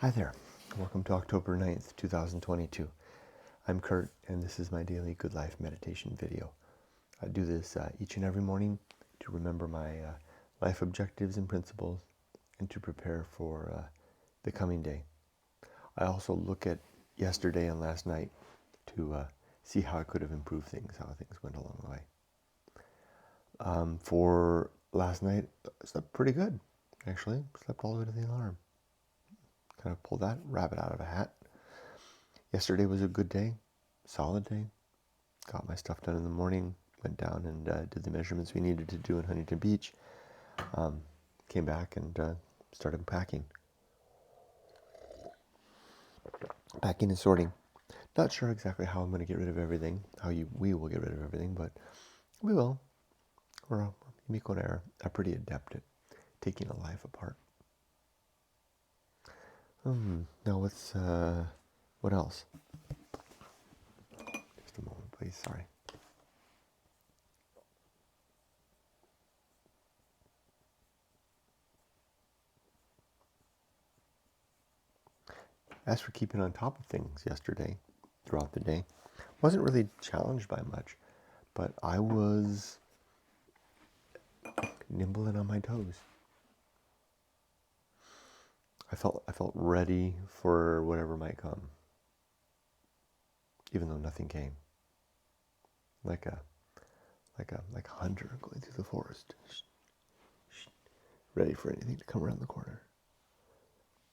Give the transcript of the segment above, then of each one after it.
Hi there. Welcome to October 9th, 2022. I'm Kurt, and this is my daily Good Life meditation video. I do this each and every morning to remember my life objectives and principles and to prepare for the coming day. I also look at yesterday and last night to see how I could have improved things, how things went along the way. For last night, I slept pretty good, actually. Slept all the way to the alarm. Kind of pulled that rabbit out of a hat. Yesterday was a good day, solid day. Got my stuff done in the morning, went down and did the measurements we needed to do in Huntington Beach. Came back and started packing. Packing and sorting. Not sure exactly how I'm going to get rid of everything, we will get rid of everything, but we will. Miko and I are pretty adept at taking a life apart. Now what else? Just a moment, please. Sorry. As for keeping on top of things yesterday, throughout the day, wasn't really challenged by much, but I was nimble and on my toes. I felt ready for whatever might come, even though nothing came. Like a hunter going through the forest, ready for anything to come around the corner.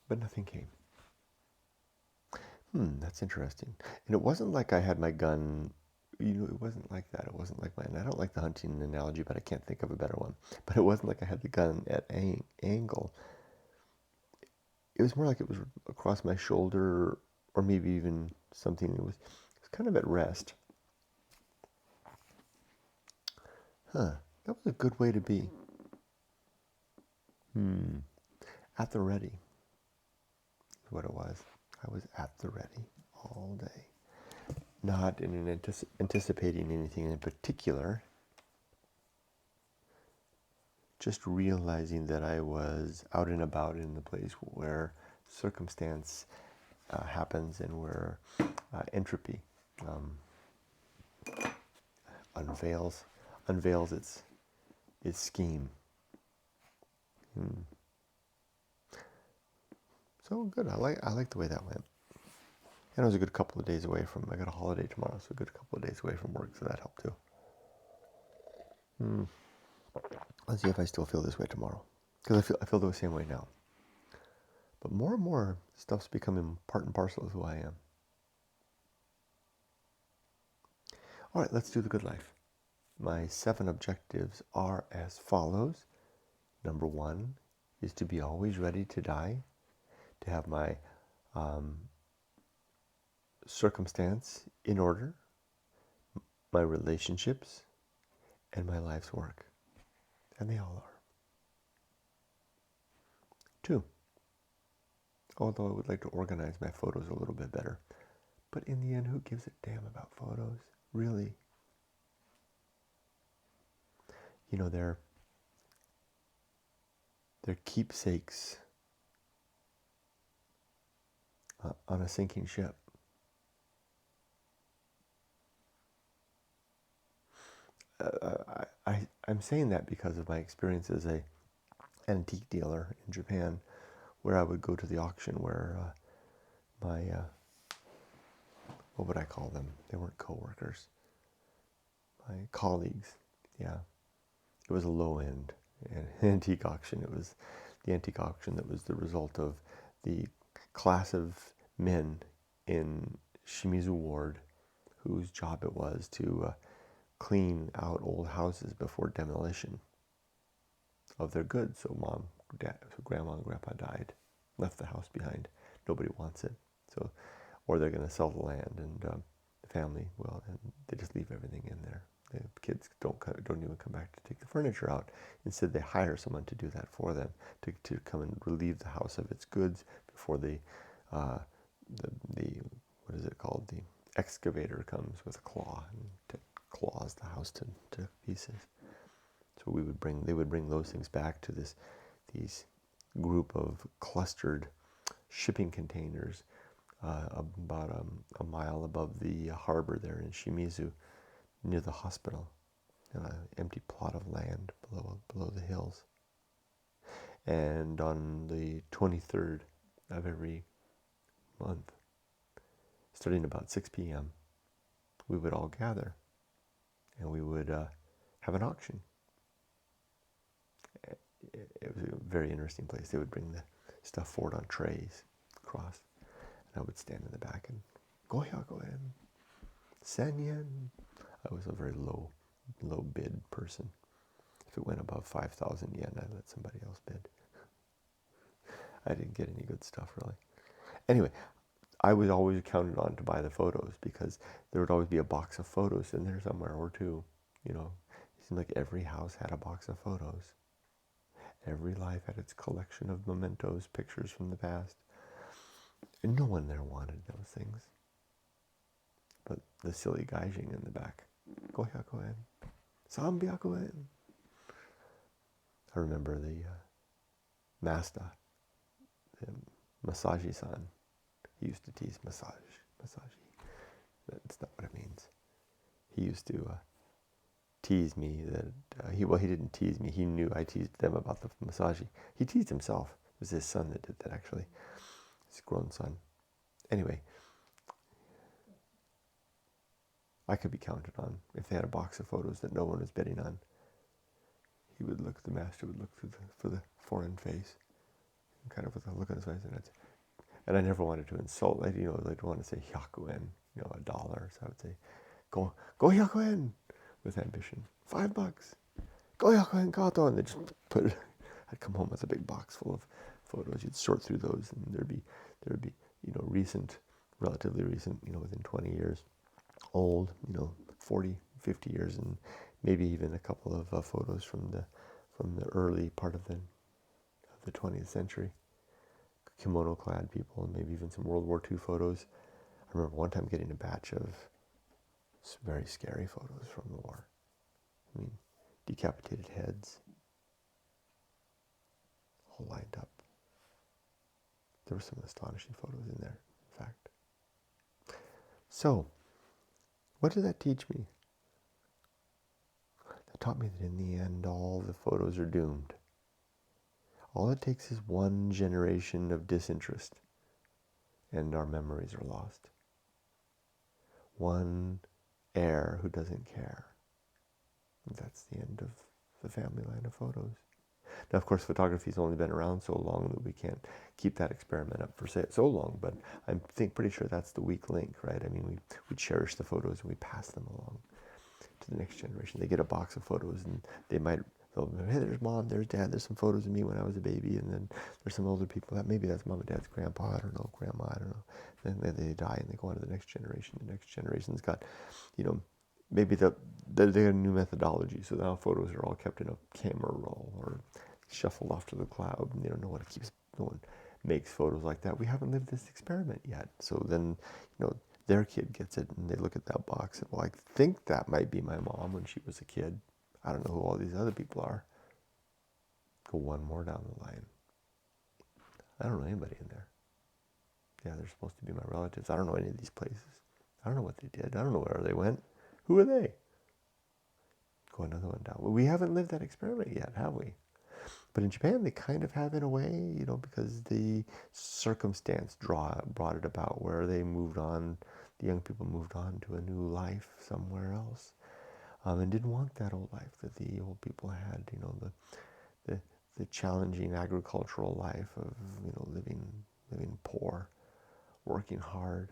But nothing came. That's interesting. And it wasn't like I had my gun. It wasn't like that. It wasn't like I don't like the hunting analogy, but I can't think of a better one. But it wasn't like I had the gun at angle. It was more like it was across my shoulder, or maybe even something. It was kind of at rest. That was a good way to be. At the ready is what it was. I was at the ready all day. Not in anticipating anything in particular. Just realizing that I was out and about in the place where circumstance happens and where entropy unveils its scheme. So good. I like the way that went. And I was a good couple of days away from. I got a holiday tomorrow, so a good couple of days away from work, so that helped too. Let's see if I still feel this way tomorrow, because I feel the same way now. But more and more stuff's becoming part and parcel of who I am. All right, let's do the good life. My 7 objectives are as follows. Number 1 is to be always ready to die, to have my circumstance in order, my relationships, and my life's work. And they all are. 2, although I would like to organize my photos a little bit better. But in the end, who gives a damn about photos? Really? They're keepsakes on a sinking ship. I'm saying that because of my experience as an antique dealer in Japan, where I would go to the auction where my, what would I call them? They weren't co-workers. My colleagues, yeah. It was a low-end antique auction. It was the antique auction that was the result of the class of men in Shimizu Ward whose job it was to clean out old houses before demolition of their goods. So grandma and grandpa died, left the house behind. Nobody wants it. So, or they're going to sell the land, and the family, well, and they just leave everything in there. The kids don't even come back to take the furniture out. Instead, they hire someone to do that for them, to come and relieve the house of its goods before the what is it called? The excavator comes with a claw and claws the house to pieces. So they would bring those things back to these group of clustered shipping containers about a mile above the harbor there in Shimizu, near the hospital, an empty plot of land below the hills. And on the 23rd of every month, starting about 6 p.m., we would all gather and we would have an auction. It was a very interesting place. They would bring the stuff forward on trays across, and I would stand in the back and go in, 1000 yen. I was a very low bid person. If it went above 5,000 yen, I let somebody else bid. I didn't get any good stuff really. Anyway, I was always counted on to buy the photos because there would always be a box of photos in there somewhere or two. You know, it seemed like every house had a box of photos. Every life had its collection of mementos, pictures from the past. And no one there wanted those things. But the silly gaijin in the back, 500 yen, 300 yen. I remember the master, the Masaji-san. He used to tease Masaji. That's not what it means. He used to tease me that, he didn't tease me. He knew I teased them about the Masaji. He teased himself. It was his son that did that, actually. His grown son. Anyway, I could be counted on. If they had a box of photos that no one was bidding on, the master would look for the foreign face, kind of with a look on his face, and I never wanted to insult. I'd want to say 100 yen, $1. So I would say, go 100 yen, with ambition. $5. Go 100 yen kato, and they just put it. I'd come home with a big box full of photos. You'd sort through those, and there'd be recent, relatively recent, within 20 years, old, 40, 50 years, and maybe even a couple of photos from the early part of the 20th century. Kimono-clad people, and maybe even some World War II photos. I remember one time getting a batch of very scary photos from the war. I mean, decapitated heads, all lined up. There were some astonishing photos in there, in fact. So, what did that teach me? That taught me that in the end, all the photos are doomed. All it takes is one generation of disinterest, and our memories are lost. One heir who doesn't care. And that's the end of the family line of photos. Now, of course, photography's only been around so long that we can't keep that experiment up for so long, but I'm pretty sure that's the weak link, right? I mean, we cherish the photos and we pass them along to the next generation. They get a box of photos and they'll hey, there's mom, there's dad, there's some photos of me when I was a baby, and then there's some older people maybe that's mom and dad's grandpa, I don't know, grandma, I don't know. Then they die and they go on to the next generation. The next generation's got, maybe they have a new methodology, so now photos are all kept in a camera roll or shuffled off to the cloud. And no one makes photos like that. We haven't lived this experiment yet. So then, their kid gets it and they look at that box and, well, I think that might be my mom when she was a kid. I don't know who all these other people are. Go one more down the line. I don't know anybody in there. Yeah, they're supposed to be my relatives. I don't know any of these places. I don't know what they did. I don't know where they went. Who are they? Go another one down. Well, we haven't lived that experiment yet, have we? But in Japan, they kind of have in a way, because the circumstance brought it about, where they moved on, the young people moved on to a new life somewhere else, and didn't want that old life that the old people had, the challenging agricultural life of, living poor, working hard,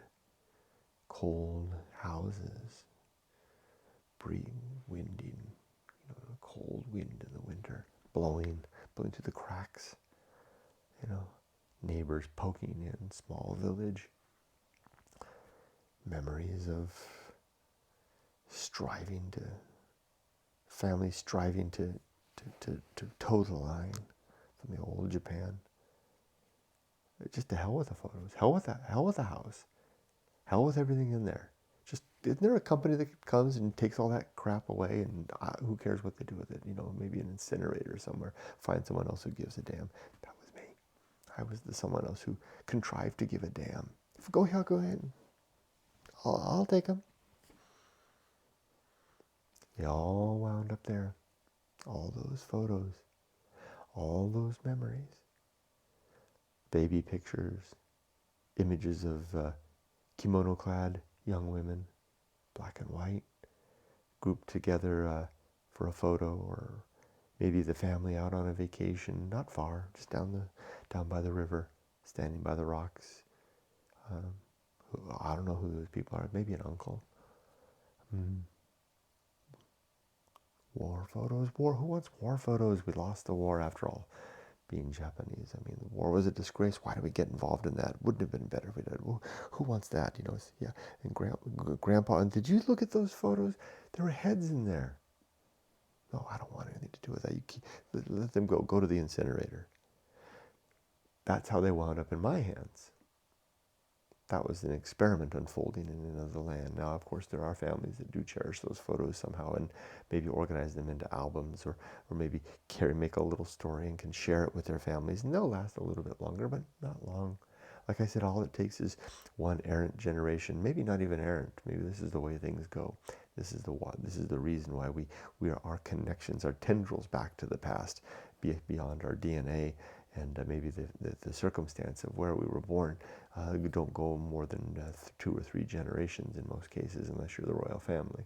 cold houses, winding, cold wind in the winter, blowing through the cracks, neighbors poking in, small village, memories of families striving to toe the line from the old Japan. Just to hell with the photos, hell with the house, hell with everything in there. Just, isn't there a company that comes and takes all that crap away, and who cares what they do with it? Maybe an incinerator somewhere. Find someone else who gives a damn. That was me. I was the someone else who contrived to give a damn. Go ahead, go ahead. I'll take them. They all wound up there. All those photos, all those memories, baby pictures, images of kimono-clad young women, black and white, grouped together for a photo, or maybe the family out on a vacation, not far, just down by the river, standing by the rocks. I don't know who those people are. Maybe an uncle. War photos. War. Who wants war photos? We lost the war after all. Being Japanese, I mean, the war was a disgrace. Why did we get involved in that? Wouldn't have been better if we did. Well, who wants that? You know. Yeah. And grandpa. And did you look at those photos? There were heads in there. No, I don't want anything to do with that. Let them go. Go to the incinerator. That's how they wound up in my hands. That was an experiment unfolding in another land. Now, of course, there are families that do cherish those photos somehow and maybe organize them into albums, or maybe make a little story and can share it with their families. And they'll last a little bit longer, but not long. Like I said, all it takes is one errant generation, maybe not even errant. Maybe this is the way things go. This is the reason why we are our connections, our tendrils back to the past, beyond our DNA. And maybe the circumstance of where we were born don't go more than 2 or 3 generations in most cases, unless you're the royal family.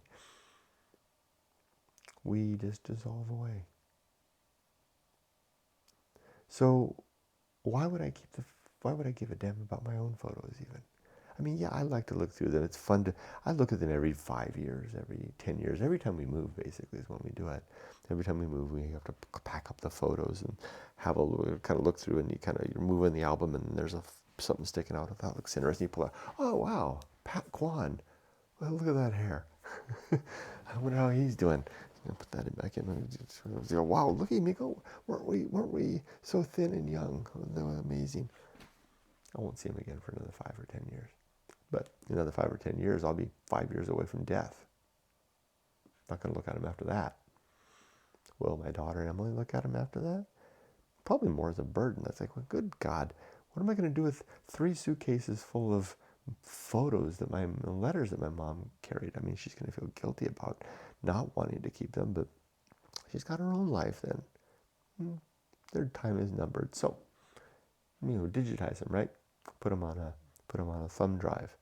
We just dissolve away. So why would I give a damn about my own photos even? I mean, yeah, I like to look through them. It's fun I look at them every 5 years, every 10 years, every time we move, basically, is when we do it. Every time we move, we have to pack up the photos and have a kind of look through, and you're moving the album, and there's something sticking out. That looks interesting. You pull out, oh, wow, Pat Kwan. Well, look at that hair. I wonder how he's doing. Put that back in. Wow, look at me go. Weren't we so thin and young? That was amazing. I won't see him again for another 5 or 10 years. But another 5 or 10 years, I'll be 5 years away from death. Not going to look at him after that. Will my daughter Emily look at him after that? Probably more as a burden. That's like, well, good God, what am I going to do with 3 suitcases full of photos letters that my mom carried? I mean, she's going to feel guilty about not wanting to keep them, but she's got her own life then. Their time is numbered. So, digitize them, right? Put them on a thumb drive.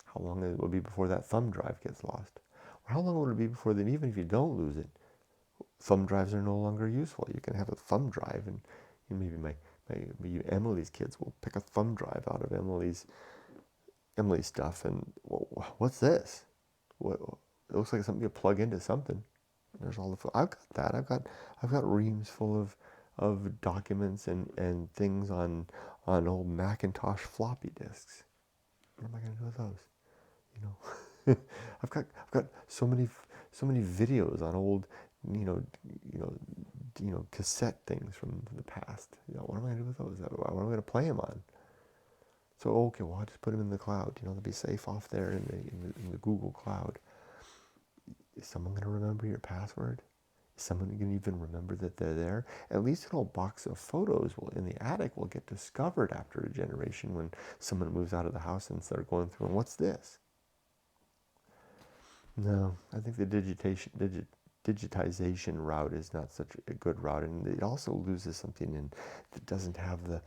How long it will be before that thumb drive gets lost? Or how long will it be before then, even if you don't lose it, thumb drives are no longer useful? You can have a thumb drive, and maybe Emily's kids will pick a thumb drive out of Emily's stuff, and what's this? It looks like something you plug into something. There's all the. I've got that. I've got reams full of documents and things on old Macintosh floppy disks. What am I going to do with those? I've got so many videos on old cassette things from the past. What am I going to do with those? What am I going to play them on? So okay, well, I'll just put them in the cloud. They'll be safe off there in the Google Cloud. Is someone going to remember your password? Is someone going to even remember that they're there? At least an old box of photos in the attic will get discovered after a generation when someone moves out of the house and start going through, and what's this? No, I think the digitization route is not such a good route, and it also loses something that doesn't have the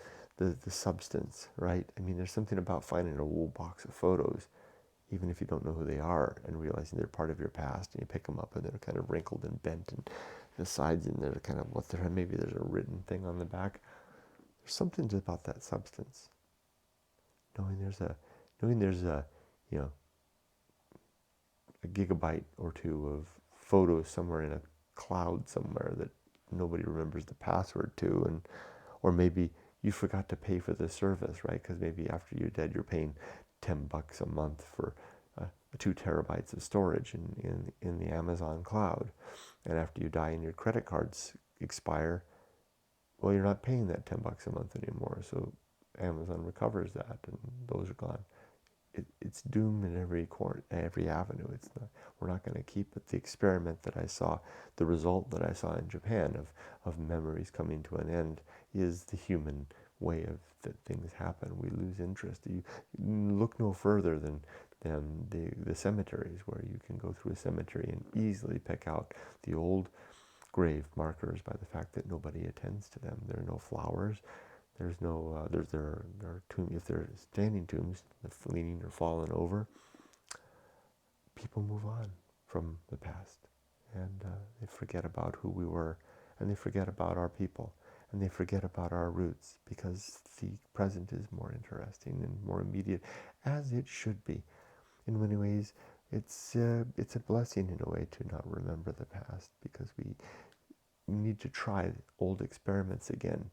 substance, right? I mean, there's something about finding an old box of photos, even if you don't know who they are, and realizing they're part of your past, and you pick them up and they're kind of wrinkled and bent, and the sides in there are kind of maybe there's a written thing on the back. There's something about that substance. Knowing there's a gigabyte or 2 of photos somewhere in a cloud somewhere that nobody remembers the password to, or maybe you forgot to pay for the service, right? Because maybe after you're dead, you're paying $10 a month for 2 terabytes of storage in the Amazon cloud, and after you die and your credit cards expire, well, you're not paying that $10 a month anymore. So Amazon recovers that, and those are gone. It's doomed in every avenue. We're not going to keep it. The experiment that I saw, the result that I saw in Japan of memories coming to an end, is the human way of that things happen. We lose interest. You look no further than the cemeteries, where you can go through a cemetery and easily pick out the old grave markers by the fact that nobody attends to them. There are no flowers. There's no there are tombs. If they're standing tombs, they're leaning or fallen over. People move on from the past, and they forget about who we were, and they forget about our people, and they forget about our roots, because the present is more interesting and more immediate, as it should be. In many ways, it's a blessing in a way to not remember the past, because we need to try old experiments again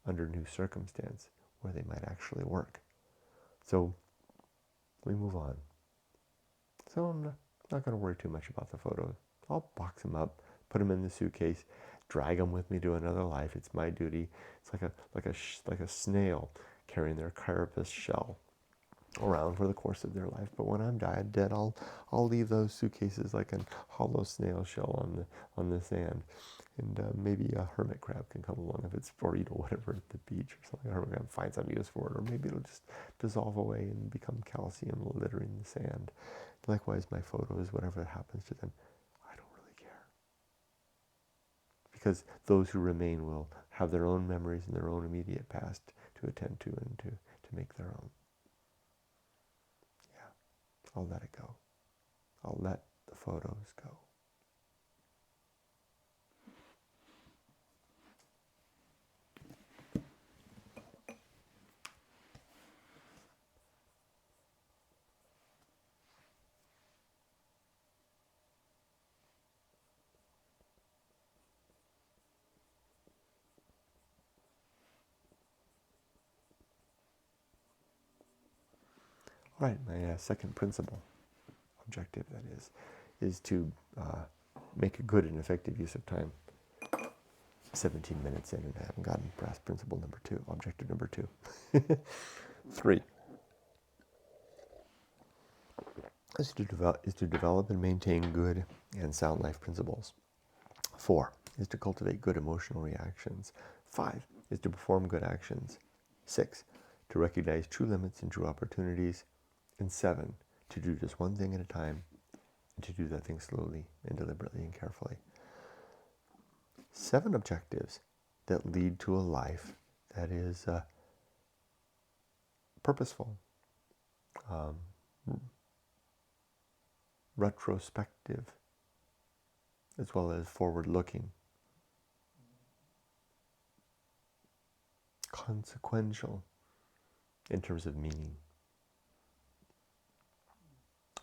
under new circumstance where they might actually work. So we move on. So I'm not going to worry too much about the photos. I'll box them up, put them in the suitcase, drag them with me to another life. It's my duty. It's like a snail carrying their carapace shell around for the course of their life. But when I'm dead, I'll leave those suitcases like a hollow snail shell on the sand, and maybe a hermit crab can come along if it's for whatever at the beach or something. A hermit crab find some use for it, or maybe it'll just dissolve away and become calcium littering the sand. Likewise, my photos, whatever happens to them, I don't really care, because those who remain will have their own memories and their own immediate past to attend to and to make their own. I'll let it go. I'll let the photos go. All right, my second principle, objective that is to make a good and effective use of time. 17 minutes in, and I haven't gotten past principle number 2, objective number 2. 3 is to develop and maintain good and sound life principles. 4 is to cultivate good emotional reactions. 5 is to perform good actions. 6 to recognize true limits and true opportunities. And 7 to do just one thing at a time, and to do that thing slowly and deliberately and carefully. 7 objectives that lead to a life that is purposeful, retrospective, as well as forward-looking, consequential in terms of meaning,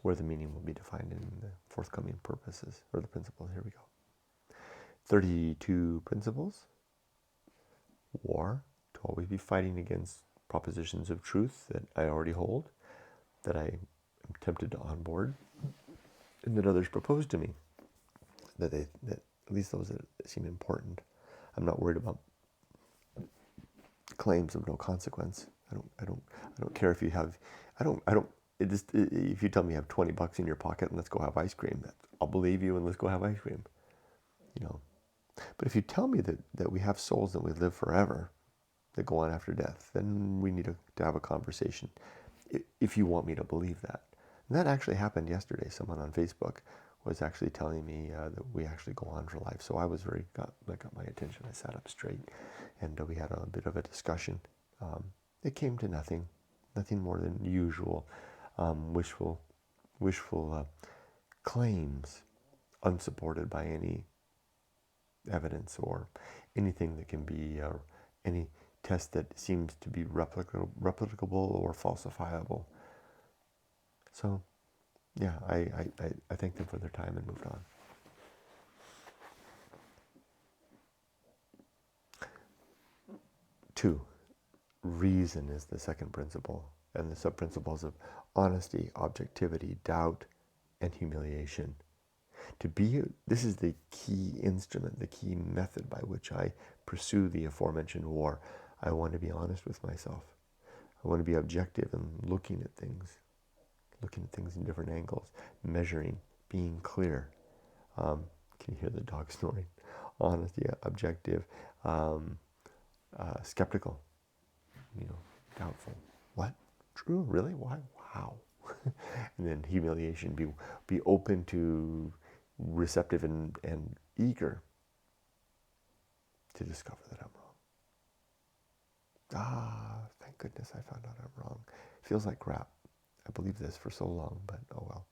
where the meaning will be defined in the forthcoming purposes, or the principles. Here we go. 32 principles. War, to always be fighting against propositions of truth that I already hold, that I am tempted to onboard, and that others propose to me, that at least those that seem important. I'm not worried about claims of no consequence. I don't care if you have, if you tell me you have $20 in your pocket and let's go have ice cream, I'll believe you and let's go have ice cream. But if you tell me that we have souls that we live forever, that go on after death, then we need to have a conversation, if you want me to believe that. And that actually happened yesterday. Someone on Facebook was actually telling me that we actually go on for life. So I was got my attention. I sat up straight, and we had a bit of a discussion. It came to nothing more than usual wishful claims, unsupported by any evidence or anything that can be any test that seems to be replicable or falsifiable. So yeah, I thank them for their time and moved on. 2, reason is the second principle, and the sub-principles of honesty, objectivity, doubt, and humiliation. This is the key instrument, the key method by which I pursue the aforementioned war. I want to be honest with myself. I want to be objective in looking at things in different angles, measuring, being clear. Can you hear the dog snoring? Honesty, objective, skeptical. doubtful. What? True? Really? Why? Wow. And then humiliation. Be open to, receptive and eager to discover that I'm wrong. Thank goodness I found out I'm wrong. Feels like crap. I believed this for so long, but oh well.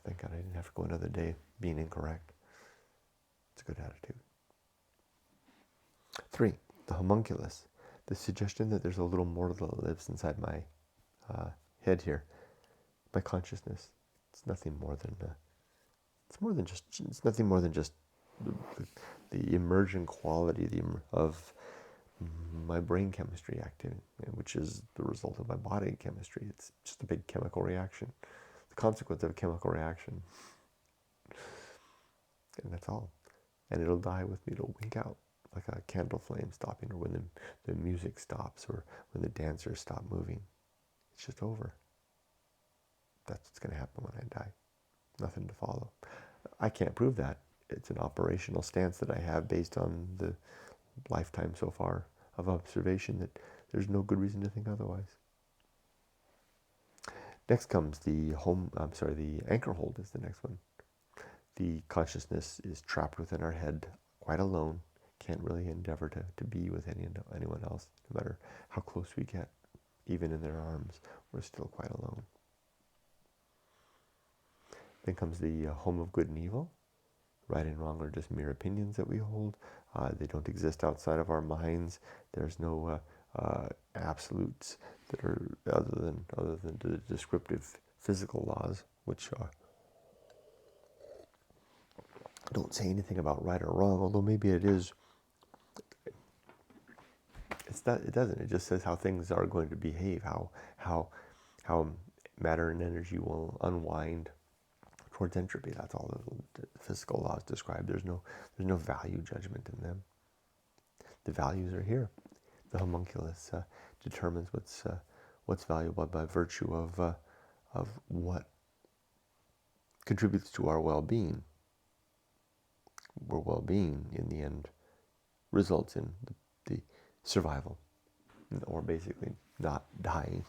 Thank God I didn't have to go another day being incorrect. It's a good attitude. 3, the homunculus. The suggestion that there's a little mortal that lives inside my head here, my consciousness. It's nothing more than it's nothing more than just the emergent quality of my brain chemistry activity, which is the result of my body chemistry. It's just a big chemical reaction, the consequence of a chemical reaction, and that's all. And it'll die with me. It'll wink out like a candle flame stopping, or when the music stops, or when the dancers stop moving. It's just over. That's what's going to happen when I die. Nothing to follow. I can't prove that. It's an operational stance that I have based on the lifetime so far of observation that there's no good reason to think otherwise. Next comes the anchor hold is the next one. The consciousness is trapped within our head, quite alone, can't really endeavor to be with anyone else, no matter how close we get. Even in their arms, we're still quite alone. Then comes the home of good and evil. Right and wrong are just mere opinions that we hold. They don't exist outside of our minds. There's no absolutes that are other than the descriptive physical laws, which don't say anything about right or wrong. Although maybe it is. It doesn't. It just says how things are going to behave. How matter and energy will unwind towards entropy. That's all the physical laws describe. There's no value judgment in them. The values are here. The homunculus determines what's valuable by virtue of what contributes to our well-being. Where well-being, in the end, results in the survival, or basically not dying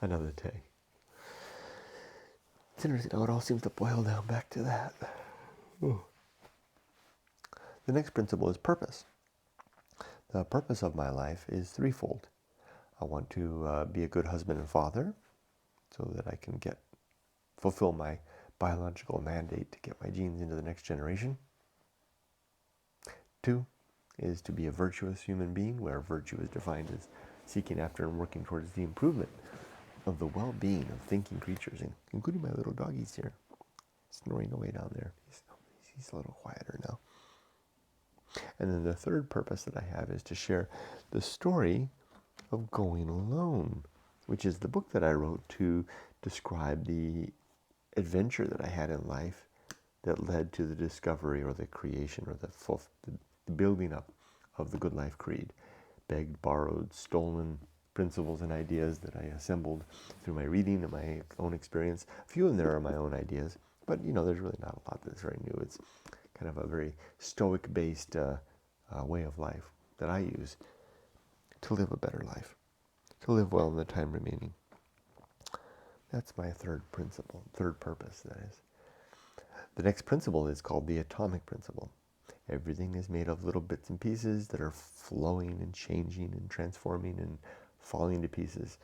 another day. It's interesting how it all seems to boil down back to that. Ooh. The next principle is purpose. The purpose of my life is threefold. I want to be a good husband and father, so that I can fulfill my biological mandate to get my genes into the next generation. 2 is to be a virtuous human being, where virtue is defined as seeking after and working towards the improvement of the well-being of thinking creatures, including my little doggies here, snoring away down there. He's a little quieter now. And then the third purpose that I have is to share the story of Going Alone, which is the book that I wrote to describe the adventure that I had in life that led to the discovery or the creation or the building up of the Good Life Creed. Begged, borrowed, stolen principles and ideas that I assembled through my reading and my own experience. A few of them there are my own ideas, but there's really not a lot that's very new. It's kind of a very stoic-based way of life that I use to live a better life, to live well in the time remaining. That's my third purpose, that is. The next principle is called the atomic principle. Everything is made of little bits and pieces that are flowing and changing and transforming and falling to pieces.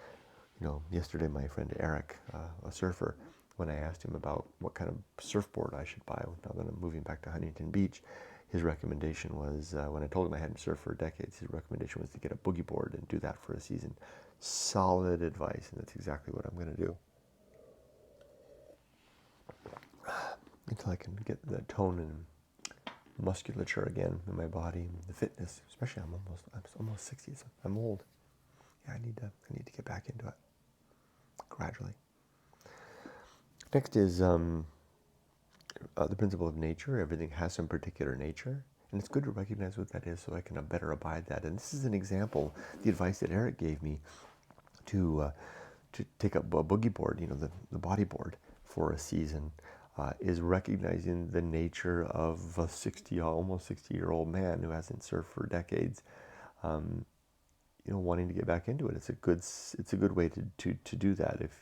Yesterday my friend Eric, a surfer, when I asked him about what kind of surfboard I should buy now that I'm moving back to Huntington Beach, his recommendation was, when I told him I hadn't surfed for decades, his recommendation was to get a boogie board and do that for a season. Solid advice, and that's exactly what I'm going to do. Until I can get the tone and musculature again in my body, and the fitness. Especially, I'm almost 60. So I'm old. Yeah, I need to get back into it gradually. Next is the principle of nature. Everything has some particular nature, and it's good to recognize what that is so I can better abide that. And this is an example. The advice that Eric gave me to take up a boogie board, the body board, for a season, is recognizing the nature of a almost 60-year-old man who hasn't surfed for decades. wanting to get back into it. It's a good way to do that. If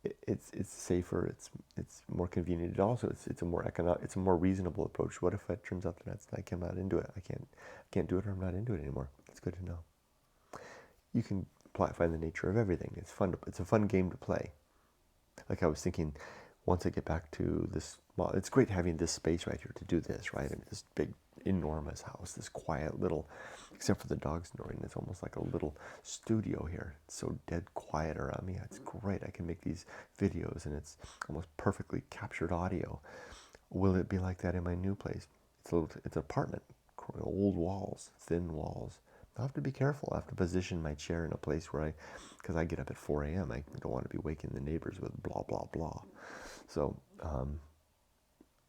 it's safer, it's more convenient. It also it's a more it's a more reasonable approach. What if it turns out that I'm not into it? I can't do it, or I'm not into it anymore. It's good to know. You can find the nature of everything. It's fun. It's a fun game to play. Like I was thinking, once I get back to this, well, it's great having this space right here to do this, right? I mean, this big, enormous house, this quiet little, except for the dogs snoring, it's almost like a little studio here. It's so dead quiet around me. It's great. I can make these videos, and it's almost perfectly captured audio. Will it be like that in my new place? It's an apartment, old walls, thin walls. I have to be careful. I have to position my chair in a place where because I get up at 4 a.m., I don't want to be waking the neighbors with blah, blah, blah. So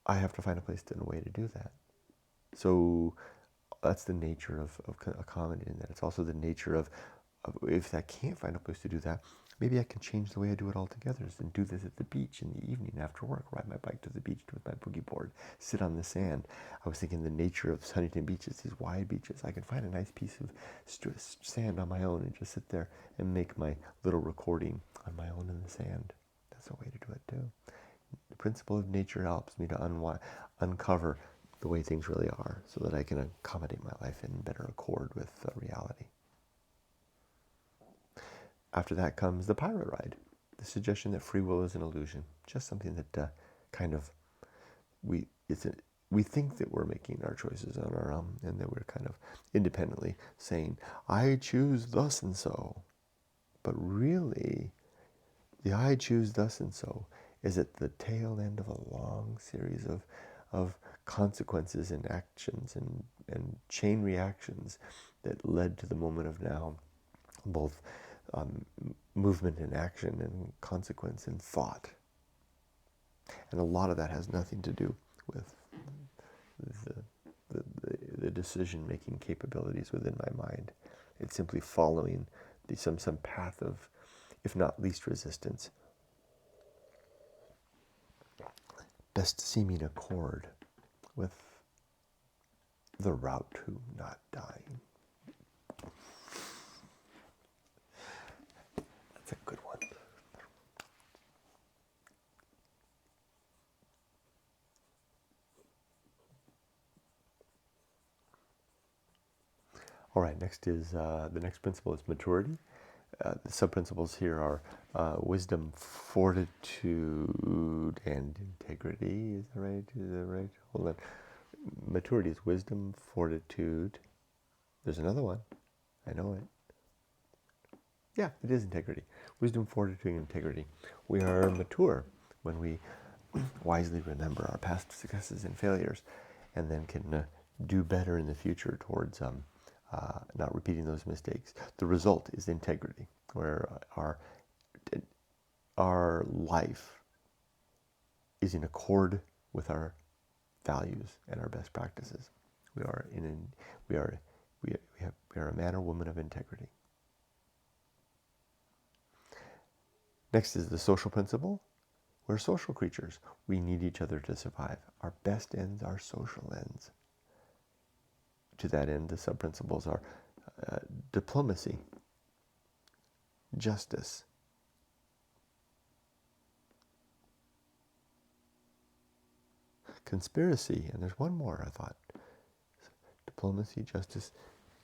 I have to find a place and a way to do that. So that's the nature of accommodating that. It's also the nature of if I can't find a place to do that, maybe I can change the way I do it altogether and do this at the beach in the evening after work, ride my bike to the beach with my boogie board, sit on the sand. I was thinking the nature of Huntington beaches, these wide beaches, I can find a nice piece of sand on my own and just sit there and make my little recording on my own in the sand. That's a way to do it too. The principle of nature helps me to uncover the way things really are so that I can accommodate my life in better accord with reality. After that comes the pirate ride, the suggestion that free will is an illusion, just something that we think that we're making our choices on our own, and that we're kind of independently saying, I choose thus and so. But really, the I choose thus and so is at the tail end of a long series of consequences and actions and chain reactions that led to the moment of now, both movement and action and consequence and thought. And a lot of that has nothing to do with the decision-making capabilities within my mind. It's simply following some path of, if not least resistance, best seeming accord with the route to not dying. That's a good one. All right, next is the next principle is maturity. The sub-principles here are wisdom, fortitude, and integrity. Is that right? Hold on. Maturity is wisdom, fortitude. There's another one. I know it. Yeah, it is integrity. Wisdom, fortitude, and integrity. We are mature when we wisely remember our past successes and failures, and then can do better in the future towards not repeating those mistakes. The result is integrity, where our life is in accord with our values and our best practices. We are a man or woman of integrity. Next is the social principle. We're social creatures. We need each other to survive. Our best ends are social ends. To that end, the sub-principles are diplomacy, justice, conspiracy, and there's one more I thought. Diplomacy, justice,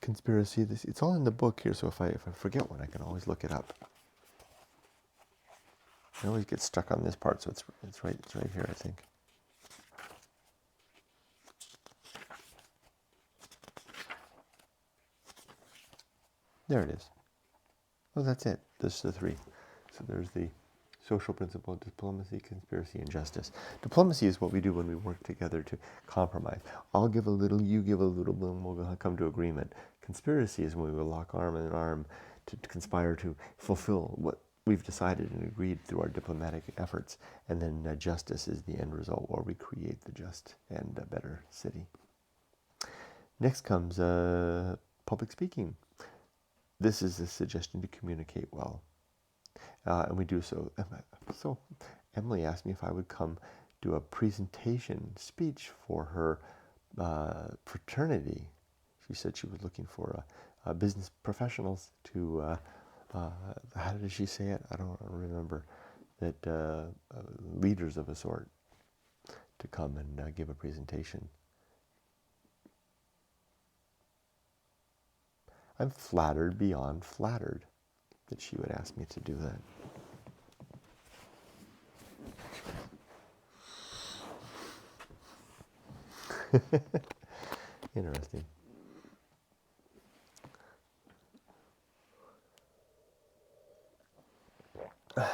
conspiracy. It's all in the book here, so if I forget one, I can always look it up. I always get stuck on this part, so it's right here, I think. There it is. Oh, that's it. This is the three. So there's the social principle, diplomacy, conspiracy, and justice. Diplomacy is what we do when we work together to compromise. I'll give a little, you give a little, and we'll come to agreement. Conspiracy is when we will lock arm in arm to conspire to fulfill what we've decided and agreed through our diplomatic efforts. And then justice is the end result, where we create the just and better city. Next comes public speaking. This is a suggestion to communicate well. And we do so. So Emily asked me if I would come do a presentation speech for her fraternity. She said she was looking for business professionals to, how did she say it? I don't remember, that leaders of a sort to come and give a presentation. I'm flattered beyond flattered that she would ask me to do that. Interesting. I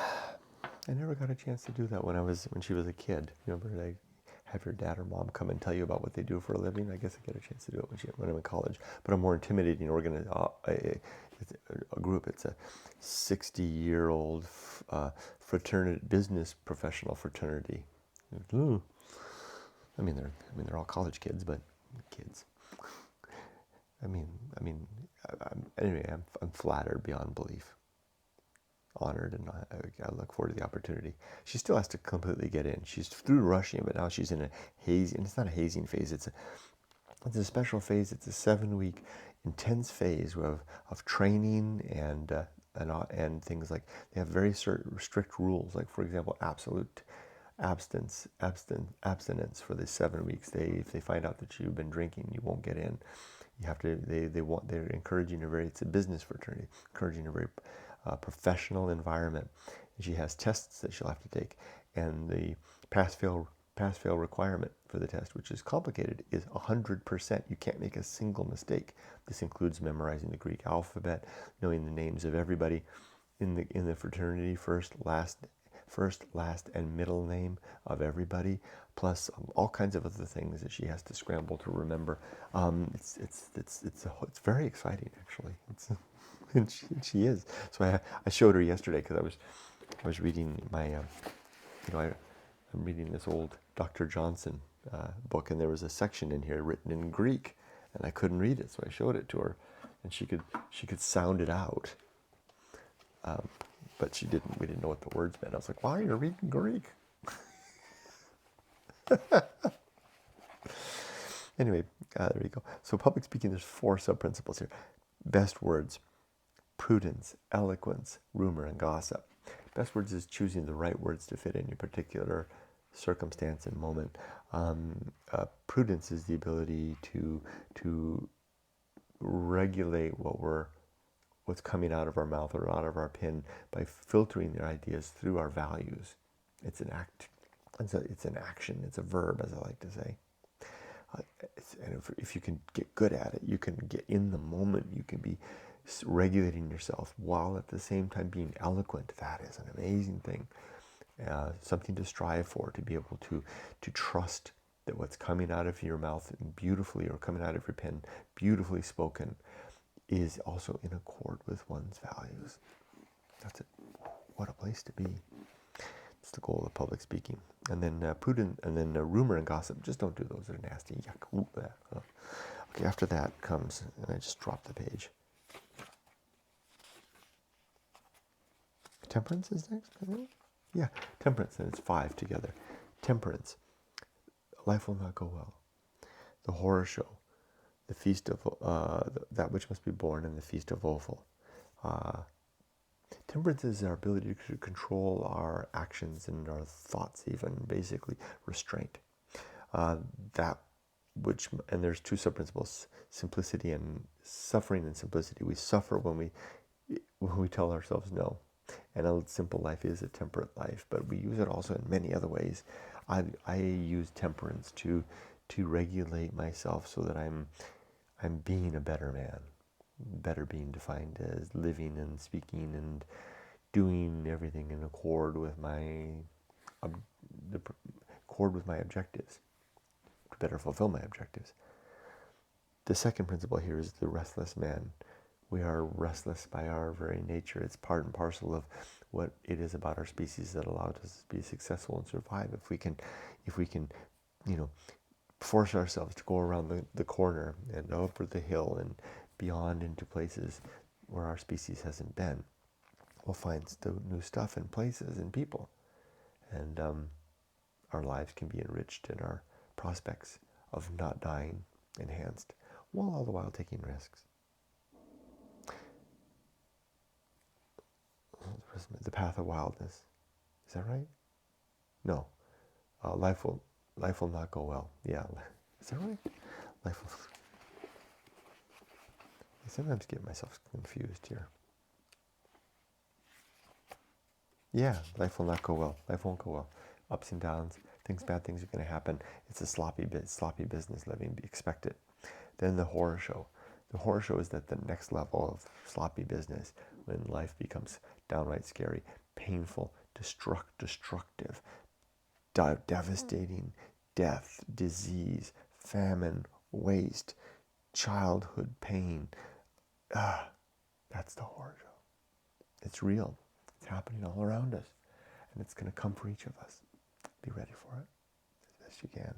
never got a chance to do that when she was a kid. You remember, like, have your dad or mom come and tell you about what they do for a living? I guess I get a chance to do it when I'm in college. But I'm more intimidating. It's a group. It's a 60-year-old fraternity, business professional fraternity. Ooh. I mean, they're all college kids, but kids. Anyway, I'm flattered beyond belief, honored, and I look forward to the opportunity. She still has to completely get in. She's through rushing, but now she's in a hazing, and it's not a hazing phase. It's a special phase. It's a 7-week intense phase of training and things like, they have very strict rules. Like, for example, absolute abstinence for the 7 weeks. If they find out that you've been drinking, you won't get in. You have to. They're encouraging it's a business fraternity, encouraging a very professional environment. And she has tests that she'll have to take, and the pass-fail requirement for the test, which is complicated, is 100%. You can't make a single mistake. This includes memorizing the Greek alphabet, knowing the names of everybody in the fraternity, first, last, and middle name of everybody, plus all kinds of other things that she has to scramble to remember. It's very exciting, actually. And she is. So I showed her yesterday, because I was reading I'm reading this old Dr. Johnson book, and there was a section in here written in Greek, and I couldn't read it, so I showed it to her, and she could sound it out. But she didn't. We didn't know what the words meant. I was like, "Wow, you're reading Greek." Anyway, there you go. So public speaking, there's 4 sub-principles here. Best words: prudence, eloquence, rumor, and gossip. Best words is choosing the right words to fit in your particular circumstance and moment. Prudence is the ability to regulate what's coming out of our mouth or out of our pen by filtering their ideas through our values. It's an act. It's an action. It's a verb, as I like to say. And if you can get good at it, you can get in the moment. You can be regulating yourself while at the same time being eloquent. That is an amazing thing. Something to strive for, to be able to trust that what's coming out of your mouth beautifully, or coming out of your pen beautifully spoken, is also in accord with one's values. That's it. What a place to be. It's the goal of public speaking. And then prudent, and then rumor and gossip. Just don't do those. They're nasty. Yuck. Ooh, okay, after that comes, and I just dropped the page. Temperance is next, I think? Yeah, temperance, and it's 5 together. Temperance. Life will not go well. The horror show. The feast of that which must be born, and the feast of woeful. Temperance is our ability to control our actions and our thoughts, even, basically restraint. And there's 2 sub-principles: simplicity and suffering. And simplicity, we suffer when we tell ourselves no. And a simple life is a temperate life, but we use it also in many other ways. I use temperance to regulate myself so that I'm being a better man. Better being defined as living and speaking and doing everything in accord with my objectives, to better fulfill my objectives. The second principle here is the restless man. We are restless by our very nature. It's part and parcel of what it is about our species that allows us to be successful and survive. If we can, force ourselves to go around the corner and over the hill and beyond into places where our species hasn't been, we'll find new stuff and places and people, and our lives can be enriched, and our prospects of not dying enhanced, while all the while taking risks. the path of wildness. Is that right? No. Life will not go well. Yeah. Is that right? Life will. I sometimes get myself confused here. Yeah, life will not go well. Life won't go well. Ups and downs, bad things are going to happen. It's a sloppy business living. Expect it. Then the horror show. The horror show is that the next level of sloppy business, when life becomes downright scary, painful, destructive, devastating, death, disease, famine, waste, childhood pain. That's the horror show. It's real. It's happening all around us. And it's going to come for each of us. Be ready for it as best you can.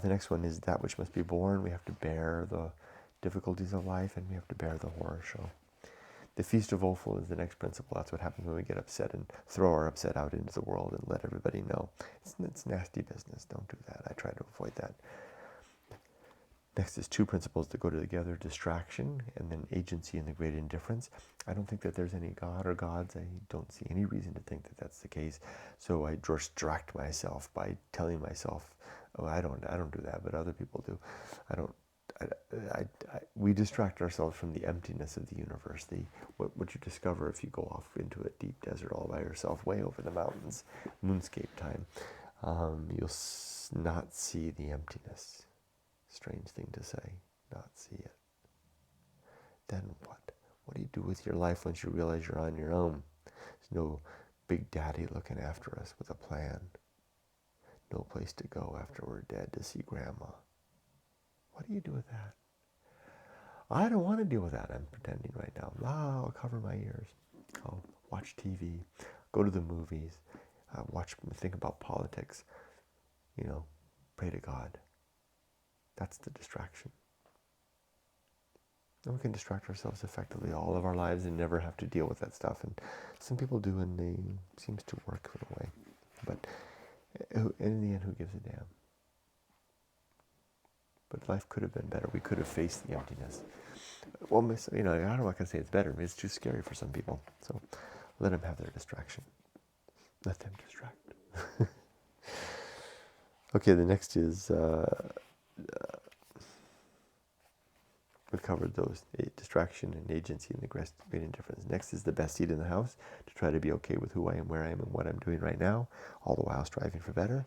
The next one is that which must be borne. We have to bear the difficulties of life, and we have to bear the horror show. The feast of woeful is the next principle. That's what happens when we get upset and throw our upset out into the world and let everybody know. It's nasty business. Don't do that. I try to avoid that. Next is two principles that go together: distraction and then agency and the great indifference. I don't think that there's any God or gods. I don't see any reason to think that that's the case. So I distract myself by telling myself, oh, I don't do that, but other people do. We distract ourselves from the emptiness of the universe. What you discover if you go off into a deep desert all by yourself, way over the mountains, moonscape time, you'll not see the emptiness. Strange thing to say, not see it. Then what? What do you do with your life once you realize you're on your own? There's no big daddy looking after us with a plan. No place to go after we're dead to see grandma. What do you do with that? I don't want to deal with that. I'm pretending right now. I'll cover my ears. I'll watch TV, go to the movies, think about politics, pray to God. That's the distraction. And we can distract ourselves effectively all of our lives and never have to deal with that stuff. And some people do, and it seems to work in a way. But in the end, who gives a damn? But life could have been better. We could have faced the emptiness. Well, I'm not going to say it's better. It's too scary for some people. So let them have their distraction. Let them distract. Okay, the next is... we covered those, distraction and agency and the great indifference. Next is the best seat in the house, to try to be okay with who I am, where I am, and what I'm doing right now, all the while striving for better.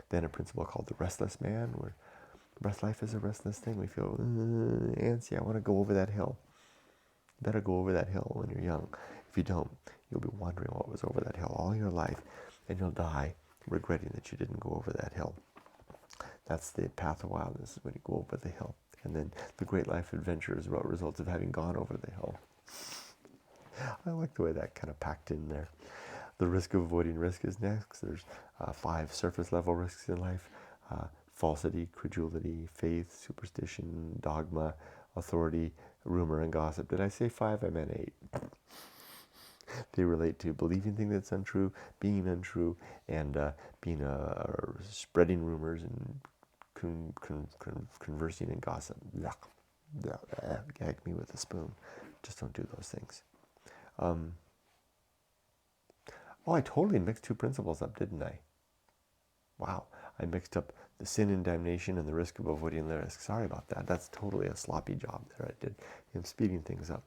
Then a principle called the Restless Man, where life is a restless thing. We feel antsy. I want to go over that hill. You better go over that hill when you're young. If you don't, you'll be wondering what was over that hill all your life, and you'll die regretting that you didn't go over that hill. That's the path of wildness, when you go over the hill. And then the great life adventure is what results of having gone over the hill. I like the way that kind of packed in there. The risk of avoiding risk is next. There's 5 surface level risks in life: falsity, credulity, faith, superstition, dogma, authority, rumor, and gossip. Did I say 5? I meant 8. They relate to believing things that's untrue, being untrue, and spreading rumors and conversing in gossip. Gag me with a spoon. Just don't do those things. I totally mixed 2 principles up, didn't I? Wow, I mixed up the sin and damnation and the risk of avoiding the risk. Sorry about that. That's totally a sloppy job there I did. I'm speeding things up.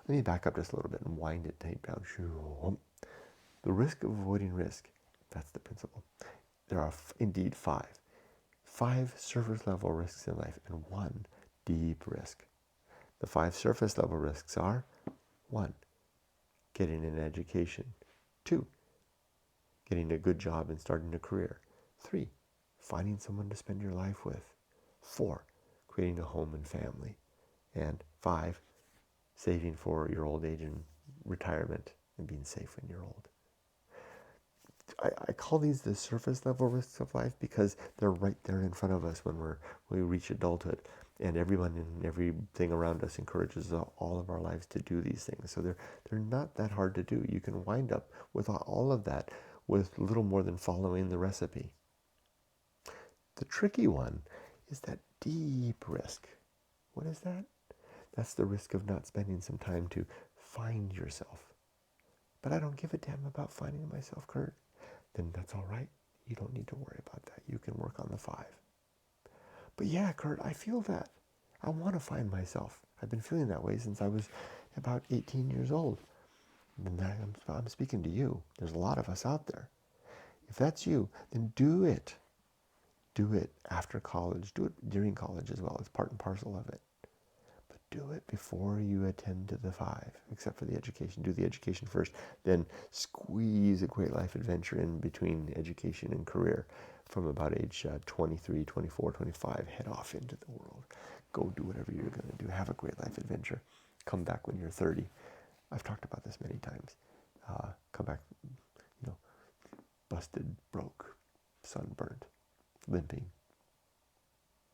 Let me back up just a little bit and wind it tape down. The risk of avoiding risk, that's the principle. There are indeed 5. 5 surface level risks in life and 1 deep risk. The 5 surface level risks are: 1, getting an education; 2, getting a good job and starting a career; 3, finding someone to spend your life with; 4, creating a home and family; and 5, saving for your old age and retirement and being safe when you're old. I call these the surface level risks of life because they're right there in front of us when we reach adulthood, and everyone and everything around us encourages all of our lives to do these things. So they're not that hard to do. You can wind up with all of that with little more than following the recipe. The tricky one is that deep risk. What is that? That's the risk of not spending some time to find yourself. But I don't give a damn about finding myself, Kurt. Then that's all right. You don't need to worry about that. You can work on the 5. But yeah, Kurt, I feel that. I want to find myself. I've been feeling that way since I was about 18 years old. And I'm speaking to you. There's a lot of us out there. If that's you, then do it. Do it after college. Do it during college as well. It's part and parcel of it. But do it before you attend to the 5, except for the education. Do the education first. Then squeeze a great life adventure in between education and career. From about age 23, 24, 25, head off into the world. Go do whatever you're going to do. Have a great life adventure. Come back when you're 30. I've talked about this many times. Come back, busted, broke, sunburnt, limping.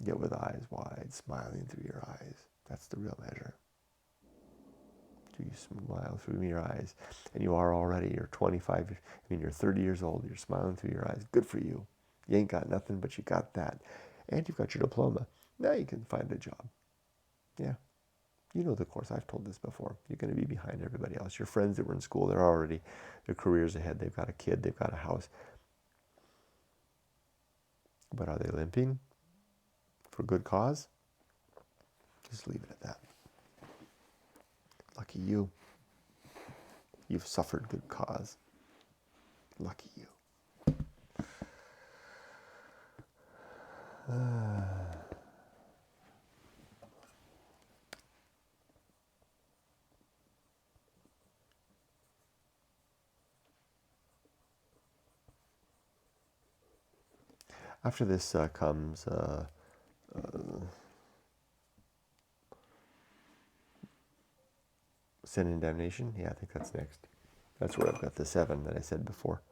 Yet with eyes wide, smiling through your eyes. That's the real measure. Do you smile through your eyes? And you are already. You're 25. You're 30 years old. You're smiling through your eyes. Good for you. You ain't got nothing, but you got that. And you've got your diploma. Now you can find a job. Yeah. You know the course. I've told this before. You're going to be behind everybody else. Your friends that were in school, their careers ahead. They've got a kid. They've got a house. But are they limping for good cause? Just leave it at that. Lucky you. You've suffered good cause. Lucky you. After this comes sin and damnation. Yeah, I think that's next. That's where I've got the 7 that I said before.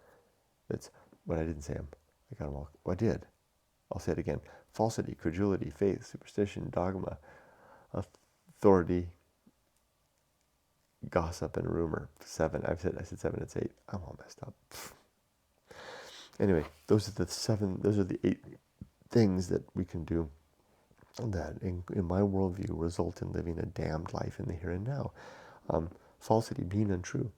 That's what I didn't say them. I got them all. Well, I did. I'll say it again. Falsity, credulity, faith, superstition, dogma, authority, gossip, and rumor. 7. I said 7. It's 8. I'm all messed up. Anyway, those are the 7. Those are the 8 things that we can do that, in my worldview, result in living a damned life in the here and now. Falsity, being untrue.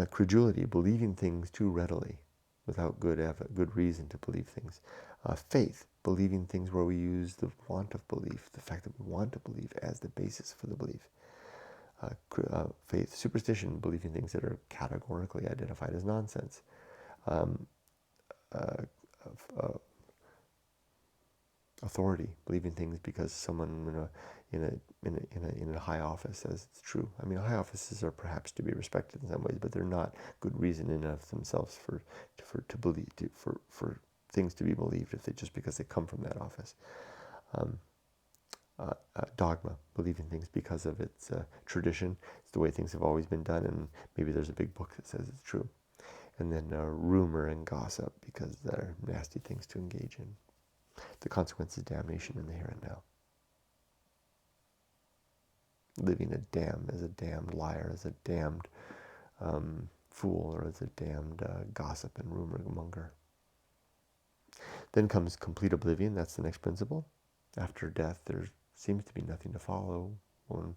Credulity, believing things too readily without good reason to believe things. Faith, believing things where we use the want of belief, the fact that we want to believe as the basis for the belief. Faith, superstition, believing things that are categorically identified as nonsense. Authority, believing things because someone in a high office says it's true. I mean, high offices are perhaps to be respected in some ways, but they're not good reason enough themselves for things to be believed if just because they come from that office. Dogma, believing things because of its tradition. It's the way things have always been done, and maybe there's a big book that says it's true. And then rumor and gossip because they're nasty things to engage in. The consequence is damnation in the here and now. Living as a damned liar, as a damned fool, or as a damned gossip and rumor monger. Then comes complete oblivion. That's the next principle. After death, there seems to be nothing to follow. When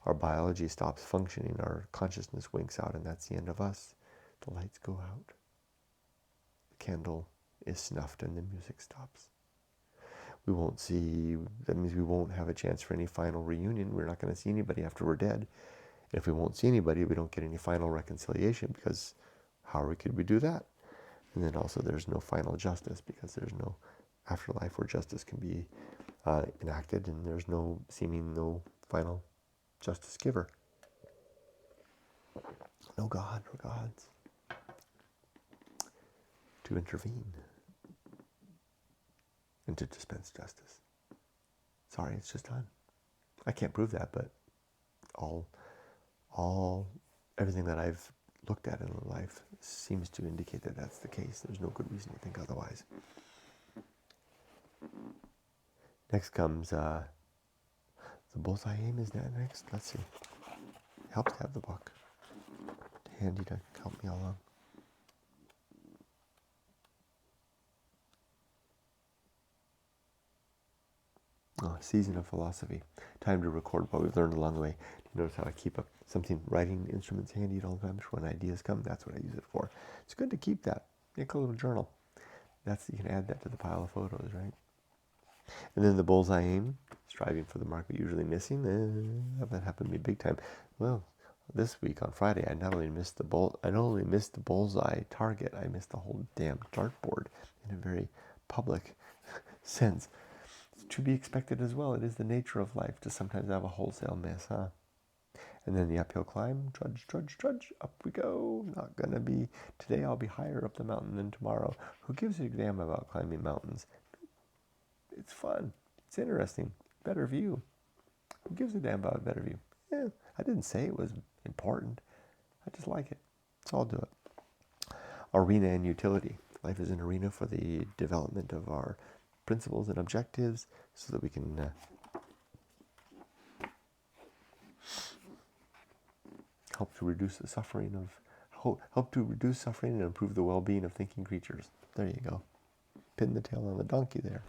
our biology stops functioning, our consciousness winks out, and that's the end of us. The lights go out. The candle is snuffed, and the music stops. We won't see, that means we won't have a chance for any final reunion. We're not going to see anybody after we're dead. And if we won't see anybody, we don't get any final reconciliation, because how could we do that? And then also there's no final justice, because there's no afterlife where justice can be enacted, and there's no final justice giver. No God or gods to intervene and to dispense justice. Sorry, it's just done. I can't prove that, but everything that I've looked at in life seems to indicate that that's the case. There's no good reason to think otherwise. Next comes the bullseye aim. Is that next? Let's see. Helps to have the book handy to help me along. Oh, season of philosophy. Time to record what we've learned along the way. You notice how I keep something, writing instruments handy at all times for when ideas come. That's what I use it for. It's good to keep that. Make a little journal. You can add that to the pile of photos, right? And then the bullseye aim, striving for the mark but usually missing. That happened to me big time. Well, this week on Friday, I not only missed the bullseye target, I missed the whole damn dartboard in a very public sense. It's to be expected as well. It is the nature of life to sometimes have a wholesale miss, huh? And then the uphill climb, trudge, trudge, trudge, up we go. Not gonna be, today I'll be higher up the mountain than tomorrow. Who gives a damn about climbing mountains? It's fun. It's interesting. Better view. Who gives a damn about a better view? Yeah, I didn't say it was important. I just like it. So I'll do it. Arena and utility. Life is an arena for the development of our principles and objectives so that we can help to reduce the suffering and improve the well-being of thinking creatures. There you go. Pin the tail on the donkey there.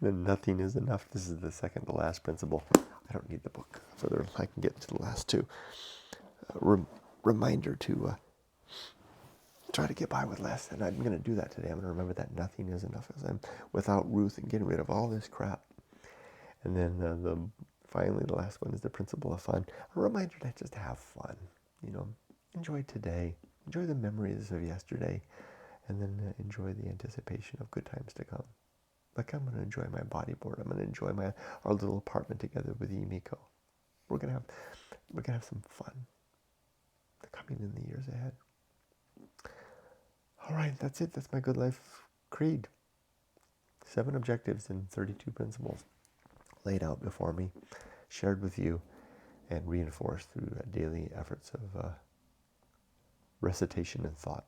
Then nothing is enough. This is the second to last principle. I don't need the book. Further, I can get to the last two. Reminder to try to get by with less. And I'm going to do that today. I'm going to remember that nothing is enough as I'm without Ruth and getting rid of all this crap. And then finally, the last one is the principle of fun. A reminder to just have fun. Enjoy today. Enjoy the memories of yesterday. And then enjoy the anticipation of good times to come. Like I'm going to enjoy my bodyboard. I'm going to enjoy our little apartment together with Yumiko. We're gonna have some fun coming in the years ahead. All right, that's it. That's my good life creed. 7 objectives and 32 principles laid out before me, shared with you, and reinforced through daily efforts of recitation and thought.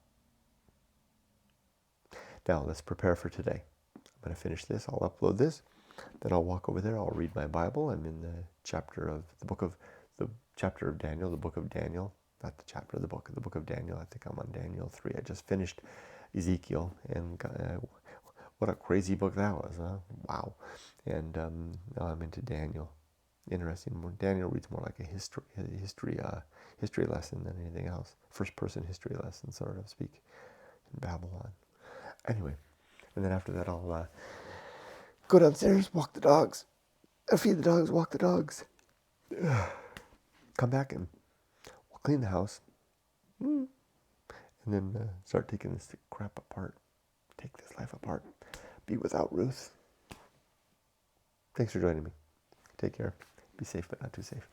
Now let's prepare for today. I'm going to finish this. I'll upload this. Then I'll walk over there. I'll read my Bible. I'm in the chapter of Daniel, the book of Daniel. Not the chapter of the book of Daniel. I think I'm on Daniel 3. I just finished Ezekiel, and what a crazy book that was, huh? Wow. And now I'm into Daniel. Interesting. Daniel reads more like a history lesson than anything else. First-person history lesson, so to speak, in Babylon. Anyway, and then after that I'll go downstairs, walk the dogs, feed the dogs, walk the dogs. Come back and clean the house. And then start taking this crap apart. Take this life apart. Be without Ruth. Thanks for joining me. Take care. Be safe, but not too safe.